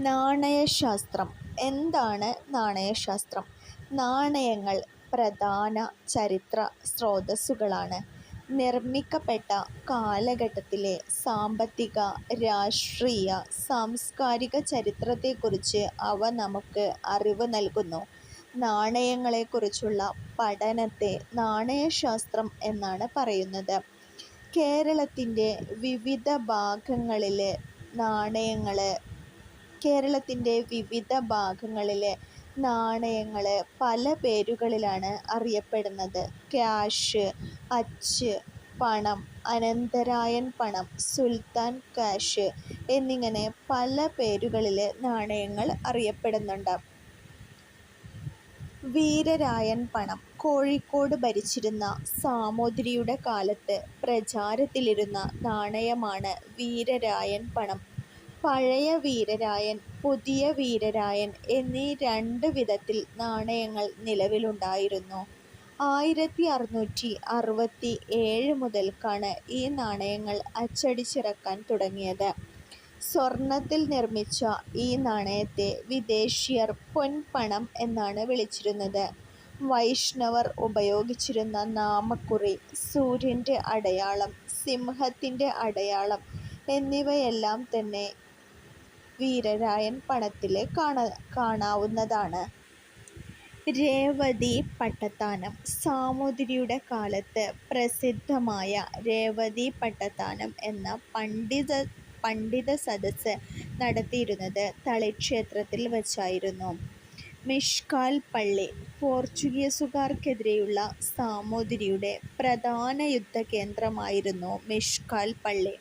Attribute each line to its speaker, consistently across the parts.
Speaker 1: നാണയശാസ്ത്രം. എന്താണ് നാണയശാസ്ത്രം? നാണയങ്ങൾ പ്രധാന ചരിത്ര സ്രോതസ്സുകളാണ്. നിർമ്മിക്കപ്പെട്ട കാലഘട്ടത്തിലെ സാമ്പത്തിക, രാഷ്ട്രീയ, സാംസ്കാരിക ചരിത്രത്തെക്കുറിച്ച് അവ നമുക്ക് അറിവ് നൽകുന്നു. നാണയങ്ങളെക്കുറിച്ചുള്ള പഠനത്തെ നാണയശാസ്ത്രം എന്നാണ് പറയുന്നത്. കേരളത്തിൻ്റെ വിവിധ ഭാഗങ്ങളിലെ നാണയങ്ങൾ പല പേരുകളിലാണ് അറിയപ്പെടുന്നത്. ക്യാഷ്, അച്ച് പണം, അനന്തരായൻ പണം, സുൽത്താൻ ക്യാഷ് എന്നിങ്ങനെ പല പേരുകളിൽ നാണയങ്ങൾ അറിയപ്പെടുന്നുണ്ട്. വീരരായൻ പണം. കോഴിക്കോട് ഭരിച്ചിരുന്ന സാമൂതിരിയുടെ കാലത്ത് പ്രചാരത്തിലിരുന്ന നാണയമാണ് വീരരായൻ പണം. പഴയ വീരരായൻ, പുതിയ വീരരായൻ എന്നീ രണ്ട് വിധത്തിൽ നാണയങ്ങൾ നിലവിലുണ്ടായിരുന്നു. 1667 മുതൽക്കാണ് ഈ നാണയങ്ങൾ അച്ചടിച്ചിറക്കാൻ തുടങ്ങിയത്. സ്വർണത്തിൽ നിർമ്മിച്ച ഈ നാണയത്തെ വിദേശീയർ പൊൻപണം എന്നാണ് വിളിച്ചിരുന്നത്. വൈഷ്ണവർ ഉപയോഗിച്ചിരുന്ന നാമക്കുറി, സൂര്യൻ്റെ അടയാളം, സിംഹത്തിൻ്റെ അടയാളം എന്നിവയെല്ലാം തന്നെ വീരരായൻ പണത്തിൽ കാണാവുന്നതാണ്. രേവതി പട്ടത്താനം. സാമൂതിരിയുടെ കാലത്ത് പ്രസിദ്ധമായ രേവതി പട്ടത്താനം എന്ന പണ്ഡിത സദസ്സ് നടത്തിയിരുന്നത് തളിക്ഷേത്രത്തിൽ വച്ചായിരുന്നു. മിഷ്കാൽ പള്ളി. പോർച്ചുഗീസുകാർക്കെതിരെയുള്ള സാമൂതിരിയുടെ പ്രധാന യുദ്ധകേന്ദ്രമായിരുന്നു മിഷ്കാൽ പള്ളി.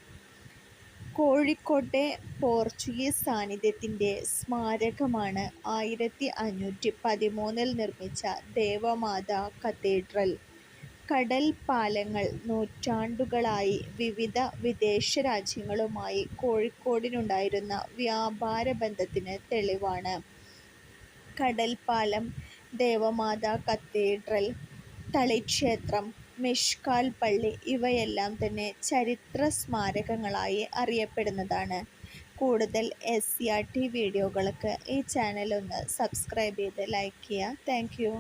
Speaker 1: കോഴിക്കോട്ടെ പോർച്ചുഗീസ് സാന്നിധ്യത്തിൻ്റെ സ്മാരകമാണ് 1513 നിർമ്മിച്ച ദേവമാതാ കത്തീഡ്രൽ. കടൽ പാലങ്ങൾ. നൂറ്റാണ്ടുകളായി വിവിധ വിദേശ രാജ്യങ്ങളുമായി കോഴിക്കോടിനുണ്ടായിരുന്ന വ്യാപാര ബന്ധത്തിന് തെളിവാണ്. കടൽപ്പാലം, ദേവമാതാ കത്തീഡ്രൽ, തളിക്ഷേത്രം, മിഷ്കാൽ പള്ളി ഇവയെല്ലാം തന്നെ ചരിത്ര സ്മാരകങ്ങളായി അറിയപ്പെടുന്നതാണ്. കൂടുതൽ SCRT വീഡിയോകൾക്ക് ഈ ചാനൽ ഒന്ന് സബ്സ്ക്രൈബ് ചെയ്ത് ലൈക്ക് ചെയ്യുക. Thank you.